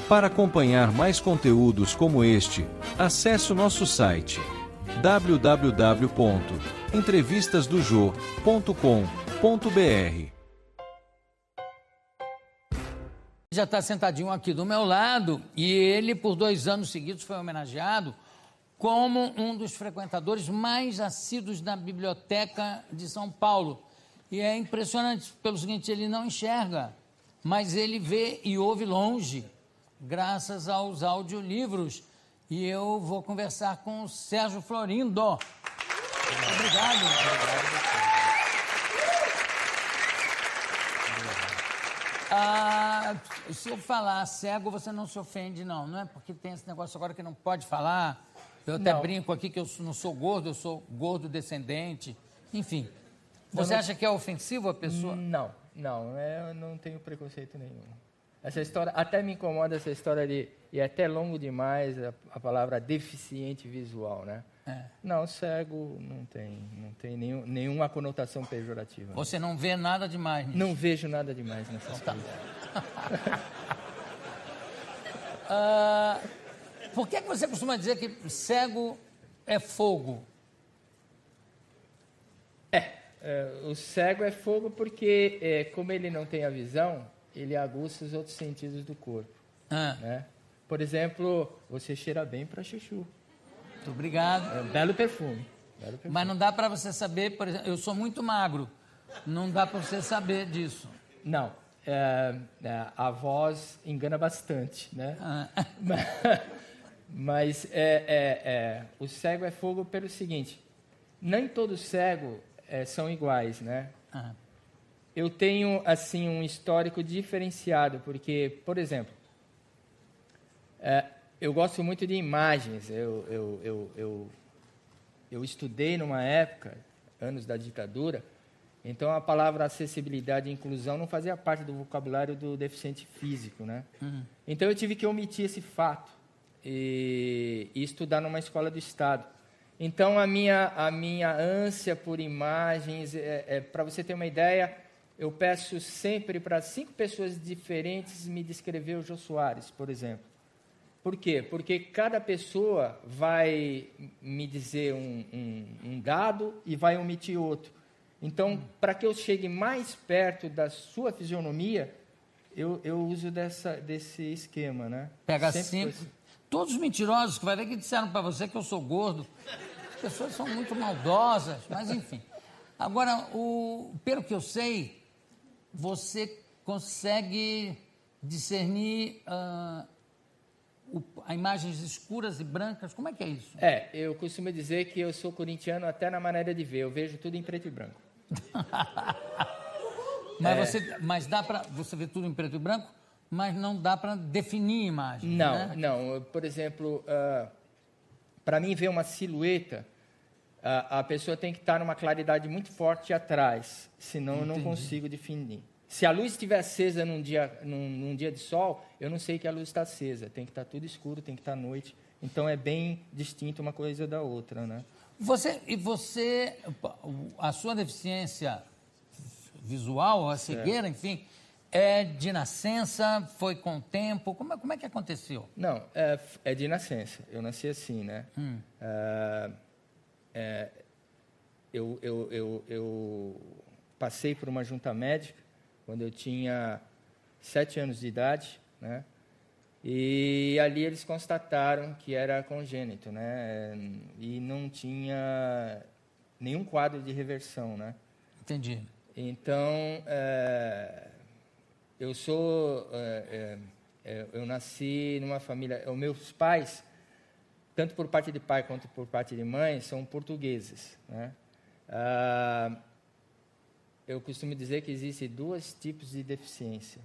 Para acompanhar mais conteúdos como este, acesse o nosso site www.entrevistasdojo.com.br. Já está sentadinho aqui do meu lado e ele, por 2 anos seguidos, foi homenageado como um dos frequentadores mais assíduos da Biblioteca de São Paulo. E é impressionante, pelo seguinte, ele não enxerga, mas ele vê e ouve longe, graças aos audiolivros. E eu vou conversar com o Sérgio Florindo. Obrigado. Se eu falar cego, você não se ofende, não é? Porque tem esse negócio agora que não pode falar. Eu até brinco aqui que eu não sou gordo, eu sou gordo descendente. Enfim, você acha que é ofensivo a pessoa? Não, eu não tenho preconceito nenhum. Essa história, até me incomoda essa história de, e é até longo demais a palavra deficiente visual, né? Não, cego não tem nenhuma conotação pejorativa. Você não vê nada demais nisso? Não vejo nada demais nessas coisas. Por que você costuma dizer que cego é fogo? O cego é fogo porque, como ele não tem a visão, ele aguça os outros sentidos do corpo. Né? Por exemplo, você cheira bem para chuchu. Muito obrigado. Belo perfume. Mas não dá para você saber, por exemplo, eu sou muito magro. Não dá para você saber disso. Não. A voz engana bastante, né? Mas o cego é fogo pelo seguinte: nem todo cego são iguais, né? Eu tenho assim um histórico diferenciado, porque, por exemplo, eu gosto muito de imagens. Eu estudei numa época, anos da ditadura, então a palavra acessibilidade e inclusão não fazia parte do vocabulário do deficiente físico, né? Então eu tive que omitir esse fato e estudar numa escola do Estado. Então a minha ânsia por imagens, para você ter uma ideia, eu peço sempre para 5 pessoas diferentes me descrever o Jô Soares, por exemplo. Por quê? Porque cada pessoa vai me dizer um dado e vai omitir outro. Então, para que eu chegue mais perto da sua fisionomia, eu uso desse esquema, né? Pega 5. Todos mentirosos que vai ver que disseram para você que eu sou gordo. As pessoas são muito maldosas, mas enfim. Agora, pelo que eu sei, você consegue discernir imagens escuras e brancas. Como é que é isso? Eu costumo dizer que eu sou corintiano até na maneira de ver. Eu vejo tudo em preto e branco. Mas dá para você ver tudo em preto e branco, mas não dá para definir imagens, né? Não. Por exemplo, para mim ver uma silhueta, a pessoa tem que estar numa claridade muito forte atrás, senão eu não consigo definir. Se a luz estiver acesa num dia de sol, eu não sei que a luz está acesa. Tem que estar tudo escuro, tem que estar noite. Então é bem distinto uma coisa da outra, né? A sua deficiência visual, a cegueira, enfim, é de nascença? Foi com o tempo? Como é que aconteceu? Não, é de nascença. Eu nasci assim, né? Eu passei por uma junta médica quando eu tinha 7 anos de idade, né? E ali eles constataram que era congênito, né? E não tinha nenhum quadro de reversão, né? Entendi. Então, eu nasci numa família... Os meus pais, tanto por parte de pai quanto por parte de mãe, são portugueses, né? Eu costumo dizer que existem 2 tipos de deficiência.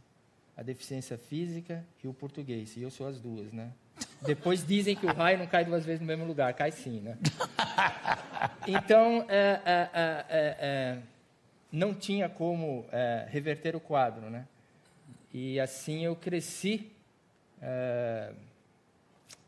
A deficiência física e o português. E eu sou as 2, né? Depois dizem que o raio não cai 2 vezes no mesmo lugar. Cai sim, né? Então, não tinha como reverter o quadro, né? E assim eu cresci.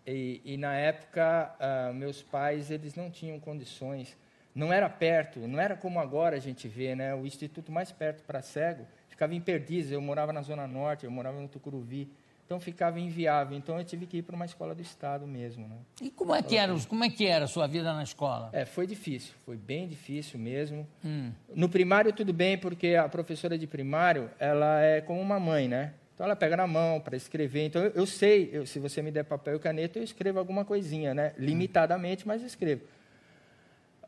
E na época, meus pais, eles não tinham condições. Não era perto, não era como agora a gente vê, né? O instituto mais perto para cego ficava em Perdizes. Eu morava na Zona Norte, eu morava no Tucuruvi. então ficava inviável. Então, eu tive que ir para uma escola do Estado mesmo, né? E como é que era a sua vida na escola? Foi difícil, foi bem difícil mesmo. No primário, tudo bem, porque a professora de primário, ela é como uma mãe, né? Então, ela pega na mão para escrever. Então, eu sei, se você me der papel e caneta, eu escrevo alguma coisinha, né? Limitadamente, mas eu escrevo.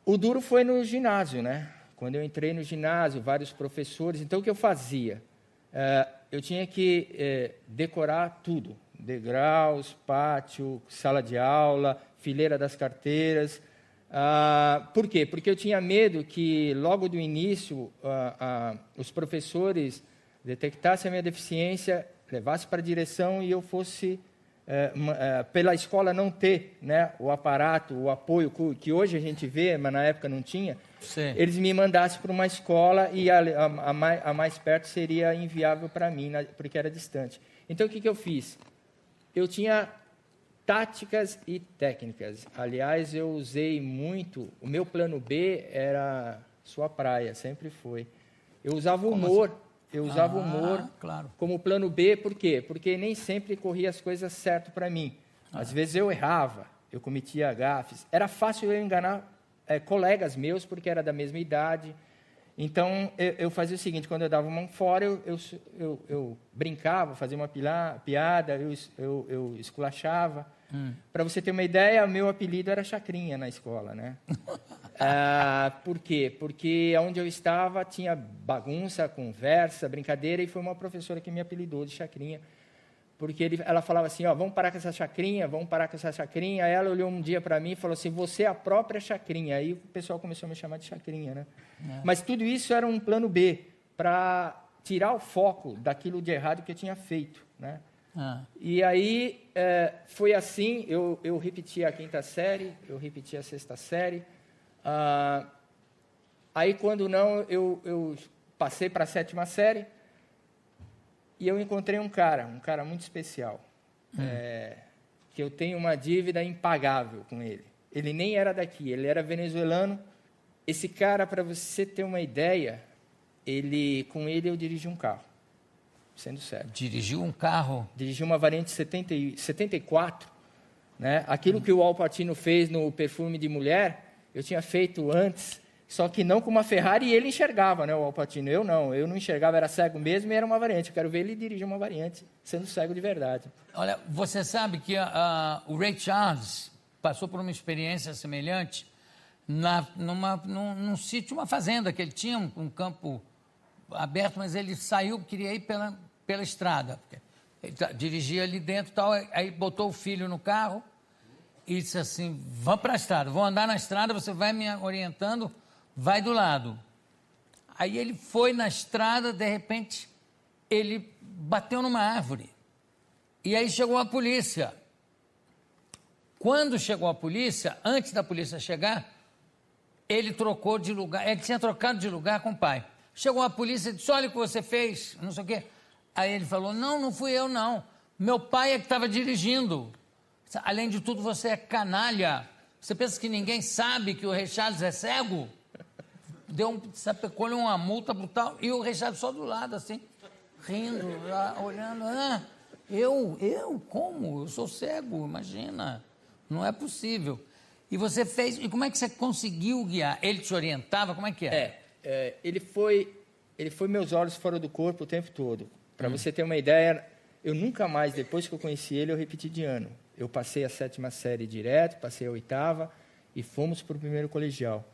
O duro foi no ginásio, né? Quando eu entrei no ginásio, vários professores. Então, o que eu fazia? Eu tinha que decorar tudo. Degraus, pátio, sala de aula, fileira das carteiras. Por quê? Porque eu tinha medo que, logo do início, os professores detectassem a minha deficiência, levassem para a direção e eu fosse, pela escola não ter, né, o aparato, o apoio que hoje a gente vê, mas na época não tinha, Sim. eles me mandassem para uma escola e a mais perto seria inviável para mim, porque era distante. Então, o que eu fiz? Eu tinha táticas e técnicas. Aliás, eu usei muito... O meu plano B era sua praia, sempre foi. Eu usava humor. Eu usava humor claro. como plano B, por quê? Porque nem sempre corria as coisas certo para mim. Às vezes eu errava, eu cometia gafes. Era fácil eu enganar colegas meus, porque era da mesma idade. Então, eu fazia o seguinte, quando eu dava uma fora, eu brincava, fazia uma piada, eu esculachava. Para você ter uma ideia, meu apelido era Chacrinha na escola, né? Por quê? Porque onde eu estava tinha bagunça, conversa, brincadeira, e foi uma professora que me apelidou de Chacrinha, porque ela falava assim, vamos parar com essa chacrinha, vamos parar com essa chacrinha. Aí ela olhou um dia para mim e falou assim, você é a própria chacrinha. Aí o pessoal começou a me chamar de Chacrinha, né? Mas tudo isso era um plano B, para tirar o foco daquilo de errado que eu tinha feito, né? E aí, foi assim, eu repeti a 5ª série, eu repeti a 6ª série. Aí, quando não, eu passei para a 7ª série e eu encontrei um cara muito especial, que eu tenho uma dívida impagável com ele. Ele nem era daqui, ele era venezuelano. Esse cara, para você ter uma ideia, com ele eu dirigi um carro, sendo sério. Dirigiu um carro? Dirigi uma variante 74, né? Aquilo que o Al Pacino fez no Perfume de Mulher, eu tinha feito antes, só que não com uma Ferrari, e ele enxergava, né, o Al Pacino. Eu não enxergava, era cego mesmo e era uma variante. Eu quero ver ele dirigir uma variante, sendo cego de verdade. Olha, você sabe que o Ray Charles passou por uma experiência semelhante num sítio, uma fazenda, que ele tinha um campo aberto, mas ele saiu, queria ir pela estrada. Ele dirigia ali dentro e tal, aí botou o filho no carro e disse assim, vamos para a estrada, vou andar na estrada, você vai me orientando, vai do lado. Aí ele foi na estrada, de repente, ele bateu numa árvore. E aí chegou a polícia. Quando chegou a polícia, antes da polícia chegar, ele trocou de lugar, ele tinha trocado de lugar com o pai. Chegou a polícia e disse, olha o que você fez, não sei o quê. Aí ele falou, não fui eu, não. Meu pai é que estava dirigindo. Além de tudo, você é canalha. Você pensa que ninguém sabe que o Ray Charles é cego? Sapecou-lhe uma multa brutal. E o Ray Charles só do lado, assim, rindo, lá, olhando. Eu? Como? Eu sou cego, imagina. Não é possível. E você fez... E como é que você conseguiu guiar? Ele te orientava? Como é que era? Ele foi meus olhos fora do corpo o tempo todo. Para você ter uma ideia, eu nunca mais, depois que eu conheci ele, eu repeti de ano. Eu passei a 7ª série direto, passei a 8ª e fomos para o primeiro colegial.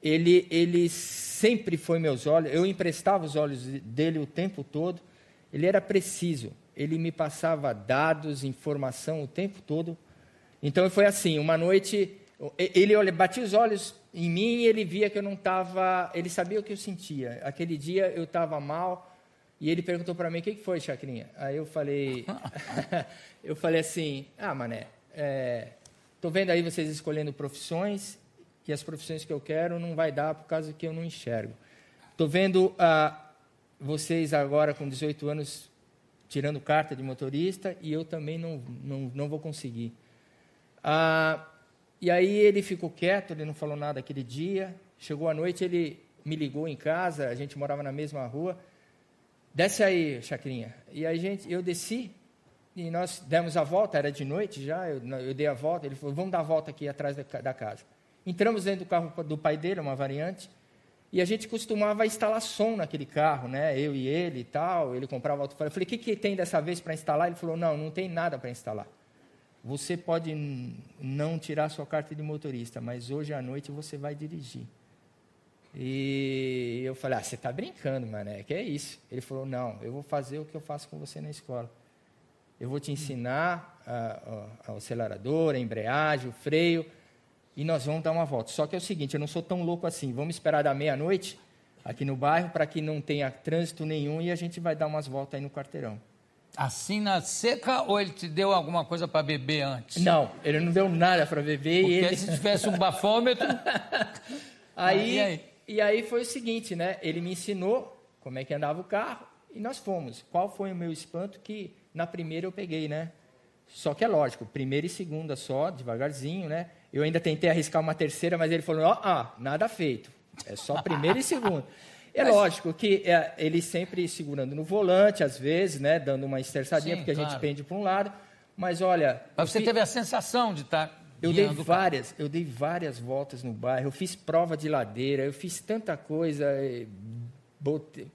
Ele sempre foi meus olhos, eu emprestava os olhos dele o tempo todo. Ele era preciso, ele me passava dados, informação o tempo todo. Então, foi assim, uma noite, ele batia os olhos em mim e ele via que eu não estava... Ele sabia o que eu sentia. Aquele dia eu estava mal e ele perguntou para mim, o que foi, Chacrinha? Aí eu falei... eu falei assim, mané, estou vendo aí vocês escolhendo profissões e as profissões que eu quero não vai dar por causa que eu não enxergo. Estou vendo vocês agora com 18 anos tirando carta de motorista e eu também não vou conseguir. E aí ele ficou quieto, ele não falou nada aquele dia. Chegou a noite, ele me ligou em casa, a gente morava na mesma rua. desce aí, Chacrinha. E aí, eu desci, e nós demos a volta, era de noite já, eu dei a volta, ele falou, vamos dar a volta aqui atrás da casa. Entramos dentro do carro do pai dele, uma variante, e a gente costumava instalar som naquele carro, né? Eu e ele e tal, ele comprava alto-falante. Eu falei, o que tem dessa vez para instalar? Ele falou, não tem nada para instalar. Você pode não tirar sua carta de motorista, mas hoje à noite você vai dirigir. E eu falei, você está brincando, mané, que é isso? Ele falou, não, eu vou fazer o que eu faço com você na escola. Eu vou te ensinar o acelerador, a embreagem, o freio, e nós vamos dar uma volta. Só que é o seguinte, eu não sou tão louco assim, vamos esperar da meia-noite aqui no bairro para que não tenha trânsito nenhum e a gente vai dar umas voltas aí no quarteirão. Assim na seca ou ele te deu alguma coisa para beber antes? Não, ele não deu nada para beber. Porque e ele... se tivesse um bafômetro... E aí foi o seguinte, né? Ele me ensinou como é que andava o carro e nós fomos. Qual foi o meu espanto? Que na primeira eu peguei, né? Só que é lógico, primeira e segunda só, devagarzinho, né? Eu ainda tentei arriscar uma terceira, mas ele falou, nada feito. É só primeira e segunda. É lógico que ele sempre segurando no volante, às vezes, né? Dando uma esterçadinha, porque a gente pende para um lado. Mas olha... Mas você teve a sensação de estar... Eu dei várias voltas no bairro, eu fiz prova de ladeira, eu fiz tanta coisa.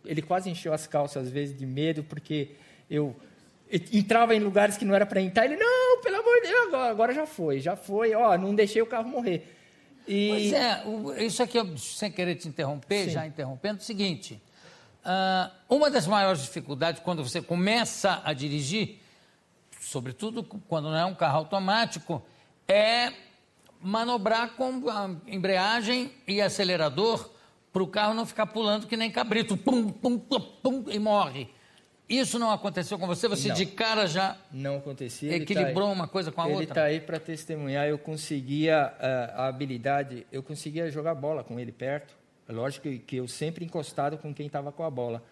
Ele quase encheu as calças, às vezes, de medo, porque eu entrava em lugares que não era para entrar. Ele, não, pelo amor de Deus, agora já foi, não deixei o carro morrer. Pois isso aqui, sem querer te interromper, Sim. Já interrompendo, é o seguinte, uma das maiores dificuldades quando você começa a dirigir, sobretudo quando não é um carro automático, é manobrar com a embreagem e acelerador para o carro não ficar pulando que nem cabrito, pum, pum, pum, pum, e morre. Isso não aconteceu com você? Você não, de cara já não acontecia. Equilibrou uma coisa com a outra? Ele está aí para testemunhar. Eu conseguia a habilidade, eu conseguia jogar bola com ele perto. É lógico que eu sempre encostado com quem estava com a bola.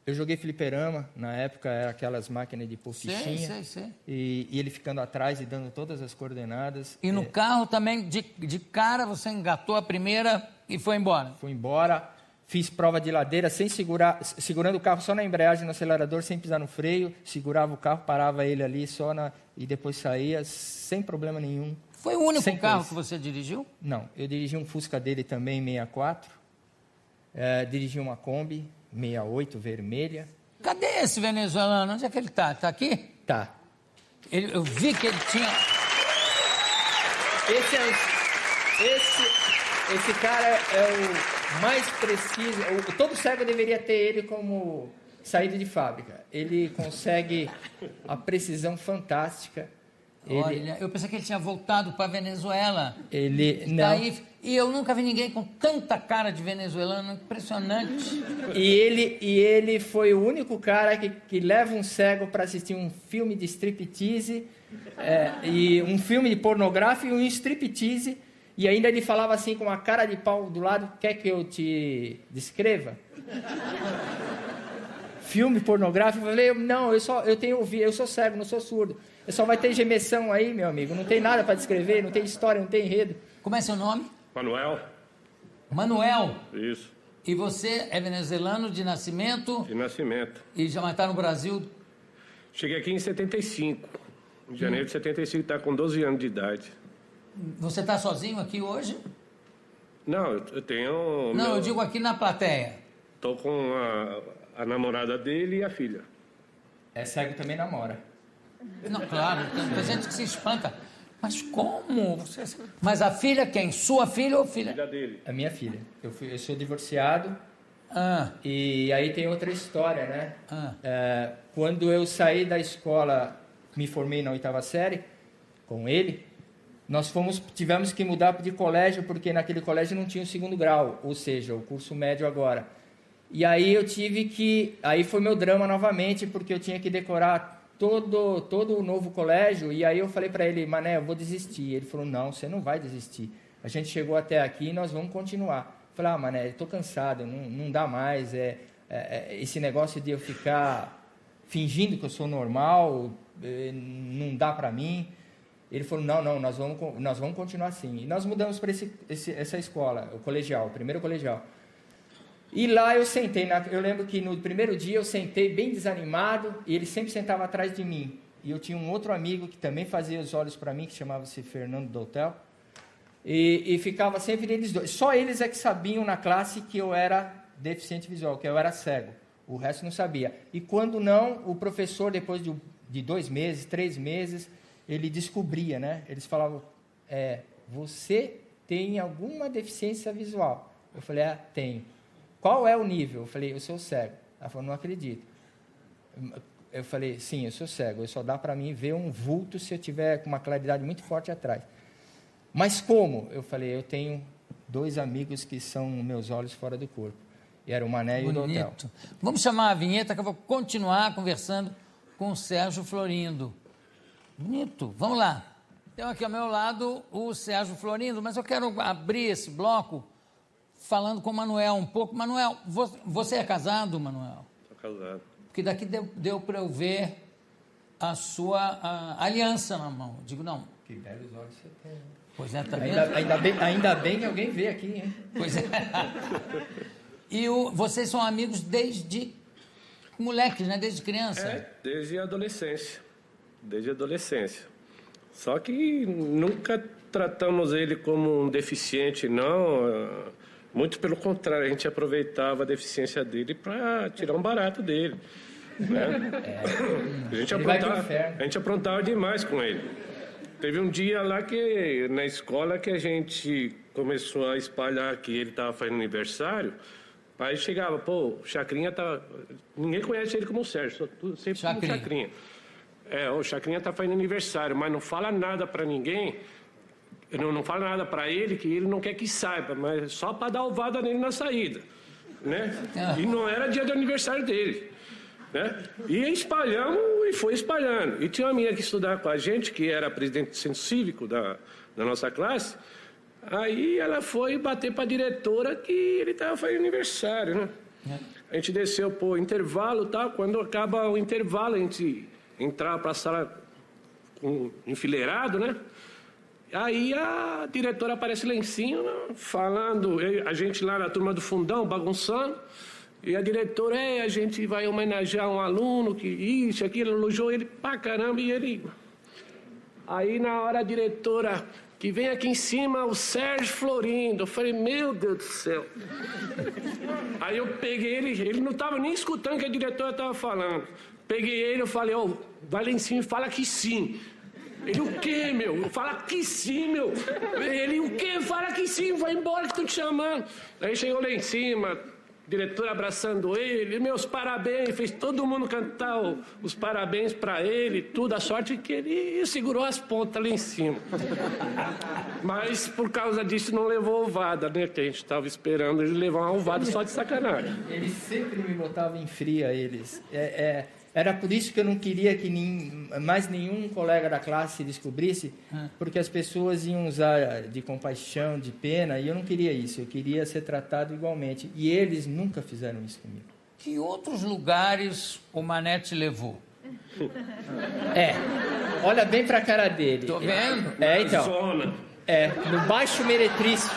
Eu joguei fliperama, na época era aquelas máquinas de pôr fichinha. Sei. E ele ficando atrás e dando todas as coordenadas. E no carro também, de cara, você engatou a primeira e foi embora? Fui embora, fiz prova de ladeira, segurando o carro só na embreagem, no acelerador, sem pisar no freio. Segurava o carro, parava ele ali e depois saía, sem problema nenhum. Foi o único carro que você dirigiu? Não, eu dirigi um Fusca dele também, 64. Dirigi uma Kombi. 68, vermelha. Cadê esse venezuelano? Onde é que ele está? Está aqui? Tá. Eu vi que ele tinha... Esse cara é o mais preciso. Todo cego deveria ter ele como saída de fábrica. Ele consegue a precisão fantástica. Olha, eu pensei que ele tinha voltado para a Venezuela. Não. Aí, e eu nunca vi ninguém com tanta cara de venezuelano, impressionante. E ele foi o único cara que leva um cego para assistir um filme de striptease, e um filme de pornográfico e um striptease, e ainda ele falava assim com uma cara de pau do lado, quer que eu te descreva? Filme pornográfico, eu falei, não, eu tenho ouvido, eu sou cego, não sou surdo. Só vai ter gemessão aí, meu amigo. Não tem nada para descrever, não tem história, não tem enredo. Como é seu nome? Manuel. Manuel? Isso. E você é venezuelano de nascimento? De nascimento. E já está no Brasil? Cheguei aqui em 75. Em janeiro de 75, está com 12 anos de idade. Você está sozinho aqui hoje? Não, eu tenho... Não, eu digo aqui na plateia. Estou com a namorada dele e a filha. É cego também namora. Não, claro, tem gente que se espanta. Mas como? Mas a filha quem? Sua filha ou filha? Filha dele. A minha filha. Eu sou divorciado. E aí tem outra história, né? Quando eu saí da escola, me formei na 8ª série, com ele, tivemos que mudar de colégio, porque naquele colégio não tinha o 2º grau, ou seja, o curso médio agora. E aí eu aí foi meu drama novamente, porque eu tinha que decorar todo o novo colégio, e aí eu falei para ele, mané, eu vou desistir. Ele falou, não, você não vai desistir. A gente chegou até aqui e nós vamos continuar. Eu falei, mané, eu tô cansado, não dá mais, esse negócio de eu ficar fingindo que eu sou normal, não dá para mim. Ele falou, não, nós vamos continuar assim. E nós mudamos para essa escola, o primeiro colegial. E lá eu sentei, eu lembro que no primeiro dia eu sentei bem desanimado, e ele sempre sentava atrás de mim. E eu tinha um outro amigo que também fazia os olhos para mim, que chamava-se Fernando Doutel, e ficava sempre eles dois. Só eles é que sabiam na classe que eu era deficiente visual, que eu era cego. O resto não sabia. E quando não, o professor, depois de 2 meses, 3 meses, ele descobria, né? Eles falavam, você tem alguma deficiência visual? Eu falei, tenho. Qual é o nível? Eu falei, eu sou cego. Ela falou, não acredito. Eu falei, sim, eu sou cego. Só dá para mim ver um vulto se eu tiver com uma claridade muito forte atrás. Mas como? Eu falei, eu tenho 2 amigos que são meus olhos fora do corpo. E era o Mané e o Doutel. Vamos chamar a vinheta que eu vou continuar conversando com o Sérgio Florindo. Bonito. Vamos lá. Tenho aqui ao meu lado o Sérgio Florindo, mas eu quero abrir esse bloco falando com o Manuel um pouco. Manuel, você é casado, Manuel? Estou casado. Porque daqui deu para eu ver a sua aliança na mão. Digo, não. Que belos olhos você tem. Pois é, tá vendo? Ainda bem que alguém vê aqui, hein? Pois é. E vocês são amigos desde moleques, né? Desde criança? Desde a adolescência. Desde a adolescência. Só que nunca tratamos ele como um deficiente, não. Muito pelo contrário, a gente aproveitava a deficiência dele para tirar um barato dele. Né? A gente aprontava demais com ele. Teve um dia lá na escola que a gente começou a espalhar que ele estava fazendo aniversário. Aí chegava, o Chacrinha tá... Ninguém conhece ele como Sérgio, sempre como Chacrinha. O Chacrinha tá fazendo aniversário, mas não fala nada para ninguém, não fala nada para ele, que ele não quer que saiba, mas só para dar ovada nele na saída, né? E não era dia do aniversário dele, né? E espalhamos e foi espalhando. E tinha uma menina que estudava com a gente, que era presidente do centro cívico da nossa classe. Aí ela foi bater para a diretora que ele estava fazendo aniversário, né? A gente desceu por intervalo, tá? Quando acaba o intervalo, a gente entrava para a sala enfileirado, né? Aí a diretora aparece lá em cima, falando, a gente lá na turma do fundão, bagunçando, e a diretora, a gente vai homenagear um aluno, que isso, aquilo, elogiou ele pra caramba, e ele... Aí na hora a diretora... que vem aqui em cima o Sérgio Florindo. Eu falei, meu Deus do céu. Aí eu peguei ele não estava nem escutando o que a diretora estava falando. Peguei ele, eu falei, vai lá em cima e fala que sim. Ele, o quê, meu? Fala que sim, meu. Ele, o quê? Fala que sim, vai embora que estão te chamando. Aí chegou lá em cima, diretor abraçando ele, meus parabéns, fez todo mundo cantar os parabéns para ele, tudo, a sorte que ele segurou as pontas lá em cima. Mas por causa disso não levou ovada, né? Que a gente estava esperando ele levar uma ovada só de sacanagem. Ele sempre me botava em fria, eles. Era por isso que eu não queria que mais nenhum colega da classe descobrisse, porque as pessoas iam usar de compaixão, de pena, e eu não queria isso, eu queria ser tratado igualmente. E eles nunca fizeram isso comigo. Que outros lugares o Mané te levou? Olha bem pra cara dele. Tô vendo? Então. Zona. No Baixo Meretrício.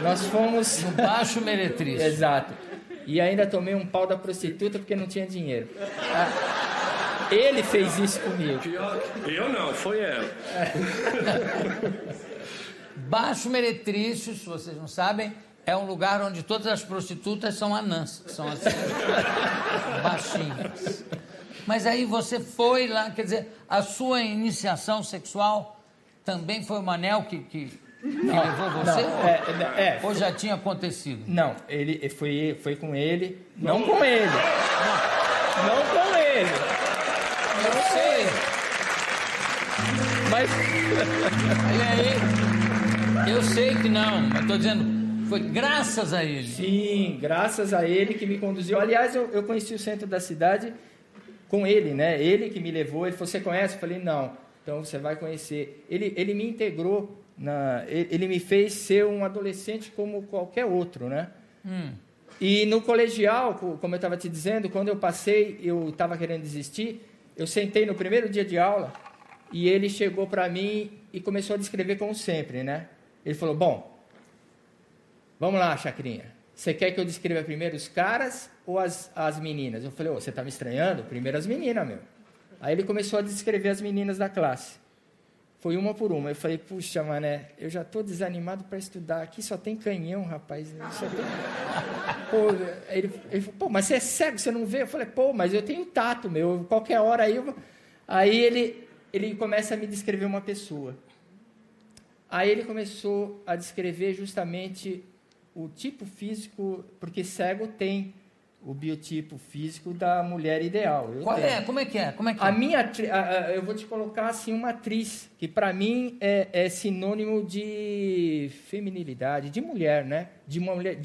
Nós fomos... No Baixo Meretrício. Exato. E ainda tomei um pau da prostituta porque não tinha dinheiro. Ele fez isso comigo. Eu não, foi ela. Baixo Meretrício, se vocês não sabem, é um lugar onde todas as prostitutas são anãs, que são assim, baixinhas. Mas aí você foi lá, quer dizer, a sua iniciação sexual também foi o Manel que levou você? Não, ou já tinha acontecido? Não, ele foi com ele. Não com ele. Não com ele. Eu sei. Mas... aí, eu sei que não, mas estou dizendo, foi graças a ele. Sim, graças a ele que me conduziu. Aliás, eu conheci o centro da cidade com ele, né? Ele que me levou, ele falou, você conhece? Eu falei, não. Então você vai conhecer. Ele me integrou, ele me fez ser um adolescente como qualquer outro, né? E no colegial, como eu estava te dizendo, quando eu passei, eu estava querendo desistir, eu sentei no primeiro dia de aula e ele chegou para mim e começou a descrever como sempre, né? Ele falou, bom, vamos lá, Chacrinha, você quer que eu descreva primeiro os caras ou as meninas? Eu falei, você tá me estranhando? Primeiro as meninas, meu. Aí ele começou a descrever as meninas da classe. Foi uma por uma. Eu falei, puxa, mané, eu já tô desanimado para estudar. Aqui só tem canhão, rapaz. Só tem... Pô, ele falou, pô, mas você é cego, você não vê? Eu falei, pô, mas eu tenho tato, meu. Qualquer hora aí... Aí ele começa a me descrever uma pessoa. Aí ele começou a descrever justamente o tipo físico, porque cego tem o biotipo físico da mulher ideal. Como é que é? Eu vou te colocar assim uma atriz, que para mim é sinônimo de feminilidade, de mulher, né? De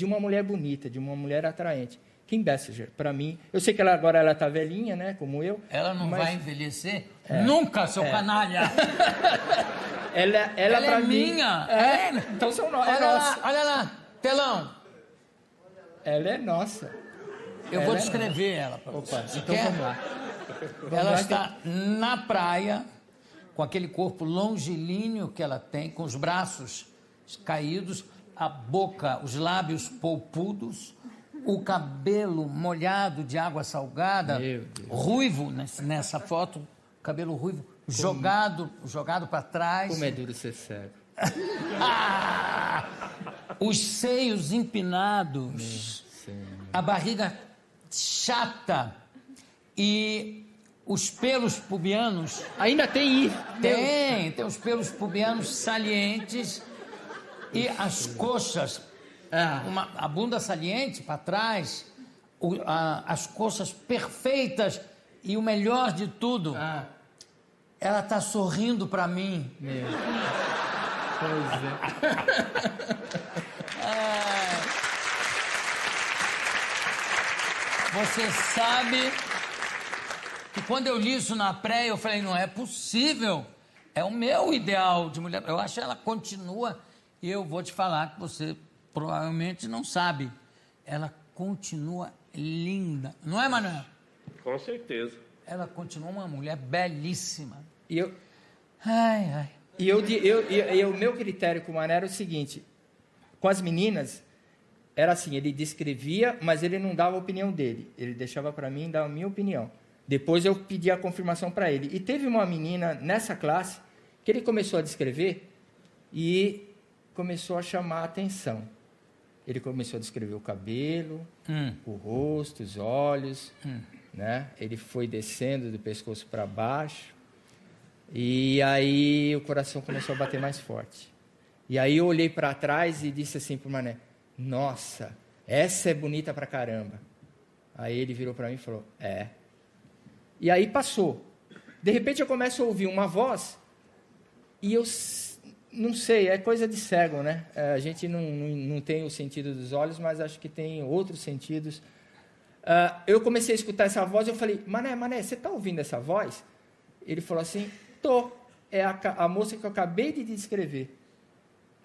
uma mulher bonita, de uma mulher atraente. Kim Basinger, para mim, eu sei que agora ela está velhinha, né, como eu. Ela não vai envelhecer? Nunca, seu canalha! ela é mim, minha! Então são olha lá, telão! Ela é nossa. Eu vou descrever ela para você. Então vamos lá. Ela está na praia, com aquele corpo longilíneo que ela tem, com os braços caídos, a boca, os lábios polpudos, o cabelo molhado de água salgada, ruivo nessa foto, cabelo ruivo, jogado para trás. Como é duro ser cego. Os seios empinados, a barriga chata e os pelos pubianos. Ainda tem isso? Tem os pelos pubianos salientes e as coxas, a bunda saliente para trás, as coxas perfeitas e o melhor de tudo, ela está sorrindo para mim. Meu. Pois é. Você sabe que quando eu li isso na pré, eu falei, não é possível. É o meu ideal de mulher. Eu acho que ela continua, e eu vou te falar que você provavelmente não sabe. Ela continua linda. Não é, Manuel? Com certeza. Ela continua uma mulher belíssima. E o meu critério com o Mané era o seguinte, com as meninas, era assim, ele descrevia, mas ele não dava a opinião dele. Ele deixava para mim dar a minha opinião. Depois eu pedi a confirmação para ele. E teve uma menina nessa classe que ele começou a descrever e começou a chamar a atenção. Ele começou a descrever o cabelo, o rosto, os olhos, né? Ele foi descendo do pescoço para baixo. E aí o coração começou a bater mais forte. E aí eu olhei para trás e disse assim para o Mané, nossa, essa é bonita pra caramba. Aí ele virou para mim e falou, E aí passou. De repente eu começo a ouvir uma voz e eu não sei, é coisa de cego, né? A gente não tem o sentido dos olhos, mas acho que tem outros sentidos. Eu comecei a escutar essa voz e eu falei, Mané, você está ouvindo essa voz? Ele falou assim, tô. É a moça que eu acabei de descrever.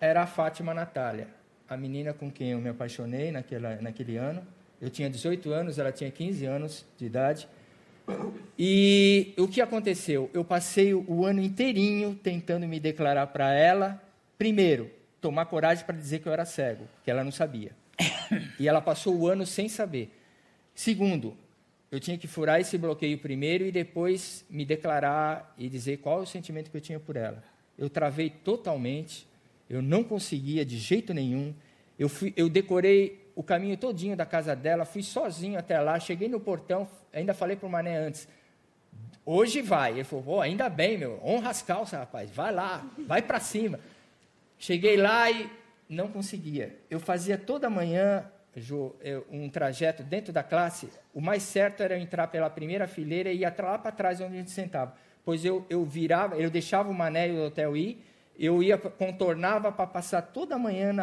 Era a Fátima Natália, a menina com quem eu me apaixonei naquele ano. Eu tinha 18 anos, ela tinha 15 anos de idade. E o que aconteceu? Eu passei o ano inteirinho tentando me declarar para ela. Primeiro, tomar coragem para dizer que eu era cego, que ela não sabia. E ela passou o ano sem saber. Segundo, eu tinha que furar esse bloqueio primeiro e depois me declarar e dizer qual é o sentimento que eu tinha por ela. Eu travei totalmente, eu não conseguia de jeito nenhum. Eu decorei o caminho todinho da casa dela, fui sozinho até lá, cheguei no portão, ainda falei para o Mané antes, hoje vai. Ele falou, ainda bem, meu, honra as calças, rapaz, vai lá, vai para cima. Cheguei lá e não conseguia. Eu fazia toda manhã, um trajeto dentro da classe, o mais certo era eu entrar pela primeira fileira e ir lá para trás onde a gente sentava, pois eu virava, eu deixava o Mané e o hotel ir, eu contornava para passar toda manhã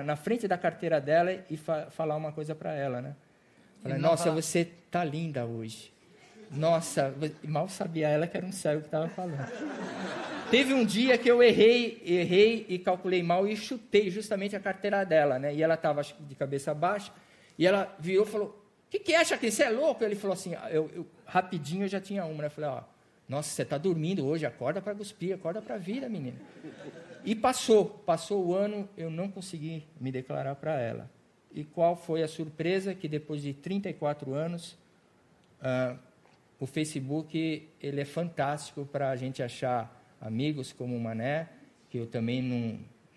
na frente da carteira dela e falar uma coisa para ela, né? Falei, nossa, você tá linda hoje. Nossa, mal sabia ela que era um cego que estava falando. Teve um dia que eu errei e calculei mal e chutei justamente a carteira dela, né? E ela estava de cabeça baixa e ela virou e falou, o que é, Chacrinha, você é louco? Ele falou assim, rapidinho eu já tinha uma, né? Eu falei, nossa, você está dormindo hoje, acorda para cuspir, acorda para a vida, menina. E passou o ano, eu não consegui me declarar para ela. E qual foi a surpresa? Que depois de 34 anos, o Facebook ele é fantástico para a gente achar amigos como o Mané, que eu também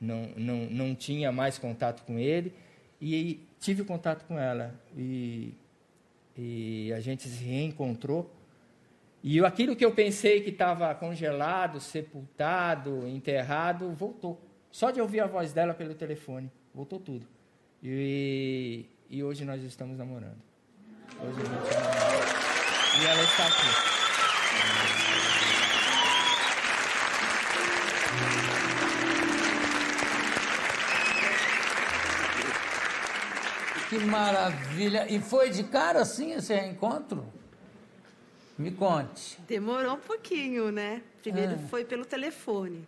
não tinha mais contato com ele, e tive contato com ela. E a gente se reencontrou. E aquilo que eu pensei que estava congelado, sepultado, enterrado, voltou. Só de ouvir a voz dela pelo telefone, voltou tudo. E hoje nós estamos namorando. Hoje a gente está namorando. E ela está aqui. Que maravilha! E foi de cara assim esse reencontro? Me conte. Demorou um pouquinho, né? Primeiro foi pelo telefone.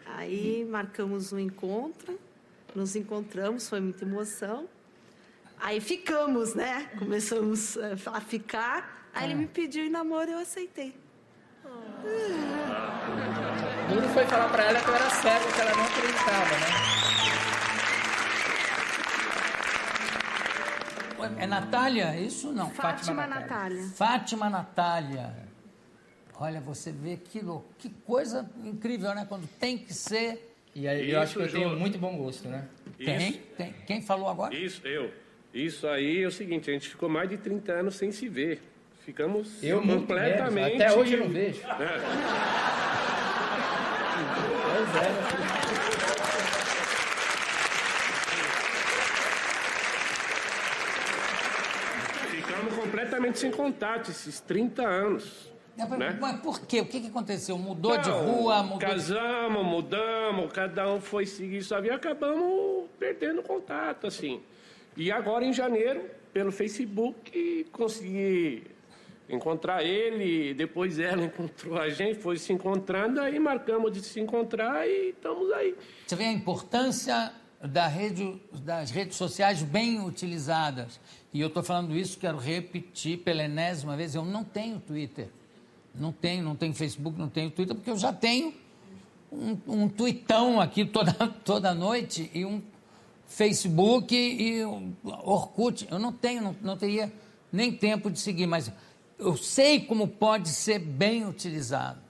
Aí marcamos um encontro, nos encontramos, foi muita emoção. Aí ficamos, né? Começamos a ficar. Aí ele me pediu em namoro e eu aceitei. Duro foi falar para ela que eu era cego, que ela não acreditava, né? É Natália, isso não? Fátima Natália. Fátima Natália. Olha, você vê que coisa incrível, né? Quando tem que ser... E aí, eu acho que eu tenho muito bom gosto, né? Tem? Quem falou agora? Isso aí é o seguinte, a gente ficou mais de 30 anos sem se ver. Ficamos completamente... Até hoje eu não vejo. Pois é. Ficamos completamente sem contato esses 30 anos. Né? Mas por quê? O que aconteceu? Mudou de rua? Casamos, mudamos, cada um foi seguir sua vida, acabamos perdendo contato, assim. E agora, em janeiro, pelo Facebook, consegui encontrar ele, depois ela encontrou a gente, foi se encontrando, aí marcamos de se encontrar e estamos aí. Você vê a importância das redes sociais bem utilizadas. E eu estou falando isso, quero repetir pela enésima vez, eu não tenho Twitter. Não tenho Facebook, não tenho Twitter, porque eu já tenho um tuitão aqui toda noite e um Facebook e um Orkut. Eu não teria nem tempo de seguir, mas eu sei como pode ser bem utilizado,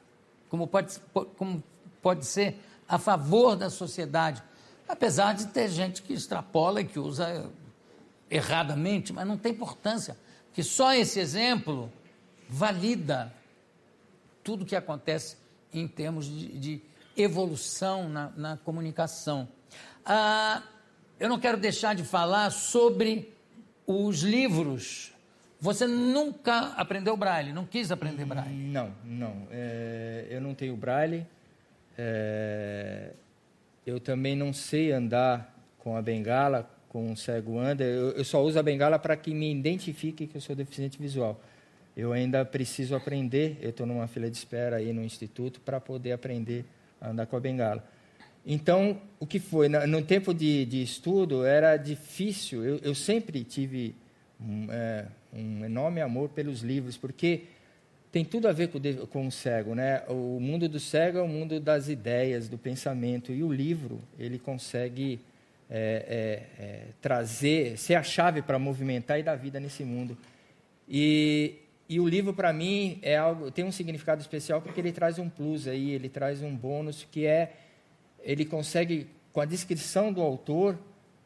como pode ser a favor da sociedade, apesar de ter gente que extrapola e que usa erradamente, mas não tem importância, porque só esse exemplo valida tudo o que acontece em termos de evolução na comunicação. Eu não quero deixar de falar sobre os livros. Você nunca aprendeu Braille, não quis aprender Braille? Não. Eu não tenho Braille. Eu também não sei andar com a bengala, com um cego anda. Eu só uso a bengala para que me identifique que eu sou deficiente visual. Eu ainda preciso aprender, eu estou numa fila de espera aí no instituto para poder aprender a andar com a bengala. Então, o que foi? No tempo de estudo era difícil, eu sempre tive um enorme amor pelos livros, porque tem tudo a ver com o cego, né? O mundo do cego é o mundo das ideias, do pensamento, e o livro, ele consegue ser a chave para movimentar e dar vida nesse mundo. E o livro, para mim, tem um significado especial porque ele traz um plus aí, ele traz um bônus que ele consegue, com a descrição do autor,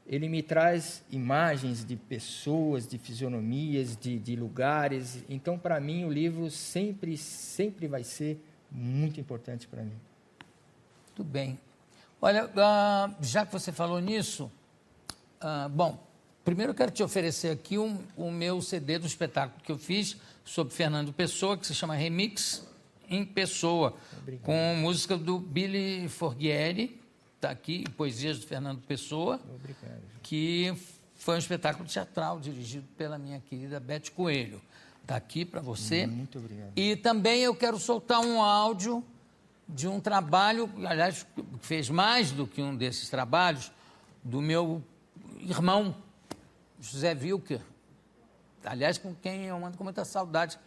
ele me traz imagens de pessoas, de fisionomias, de lugares. Então, para mim, o livro sempre vai ser muito importante para mim. Muito bem. Olha, já que você falou nisso, bom, primeiro eu quero te oferecer aqui o meu CD do espetáculo que eu fiz sobre Fernando Pessoa, que se chama Remix em Pessoa, obrigado, com música do Billy Forghieri, está aqui, poesias do Fernando Pessoa, obrigado, que foi um espetáculo teatral dirigido pela minha querida Beth Coelho. Está aqui para você. Muito obrigado. E também eu quero soltar um áudio de um trabalho, aliás, fez mais do que um desses trabalhos, do meu irmão, José Wilker, aliás, com quem eu ando com muita saudade,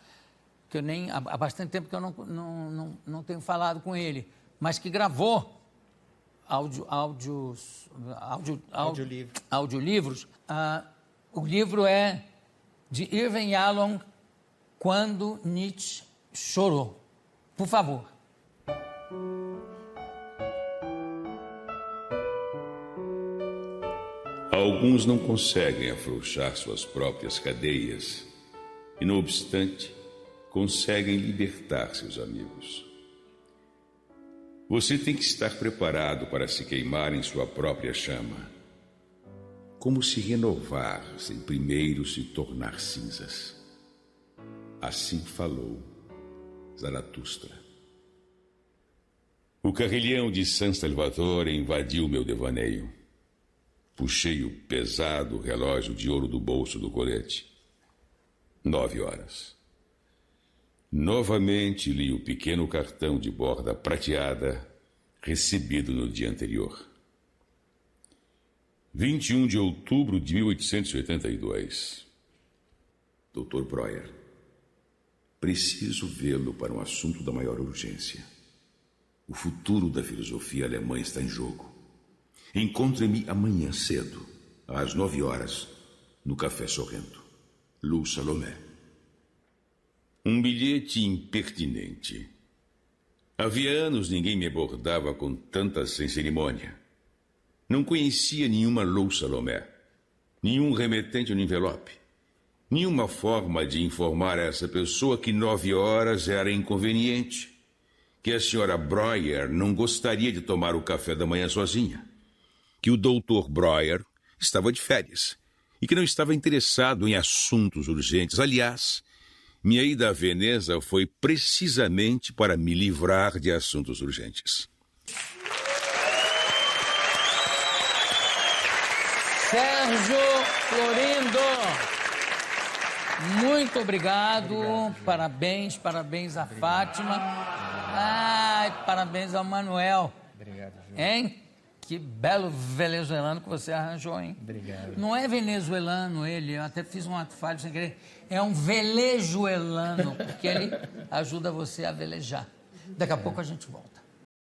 que eu há bastante tempo que eu não tenho falado com ele, mas que gravou audiolivros. O livro é de Irving Yalom, Quando Nietzsche Chorou. Por favor. Alguns não conseguem afrouxar suas próprias cadeias e, não obstante, conseguem libertar seus amigos. Você tem que estar preparado para se queimar em sua própria chama. Como se renovar sem primeiro se tornar cinzas. Assim falou Zaratustra. O carrilhão de San Salvatore invadiu meu devaneio. Puxei o pesado relógio de ouro do bolso do colete. 9 horas. Novamente li o pequeno cartão de borda prateada recebido no dia anterior. 21 de outubro de 1882. Dr. Breuer, preciso vê-lo para um assunto da maior urgência. O futuro da filosofia alemã está em jogo. Encontre-me amanhã cedo, às 9 horas, no Café Sorrento. Lu Salomé. Um bilhete impertinente. Havia anos ninguém me abordava com tanta sem cerimônia. Não conhecia nenhuma Lu Salomé, nenhum remetente no envelope, nenhuma forma de informar a essa pessoa que 9 horas era inconveniente, que a senhora Breuer não gostaria de tomar o café da manhã sozinha, que o Dr. Breuer estava de férias e que não estava interessado em assuntos urgentes. Aliás, minha ida a Veneza foi precisamente para me livrar de assuntos urgentes. Sérgio Florindo, muito obrigado. Parabéns a Fátima. Ai, parabéns ao Manuel. Obrigado, Ju. Hein? Que belo venezuelano que você arranjou, hein? Obrigado. Não é venezuelano ele, eu até fiz um ato falho sem querer. É um velejuelano, porque ele ajuda você a velejar. Daqui a pouco a gente volta.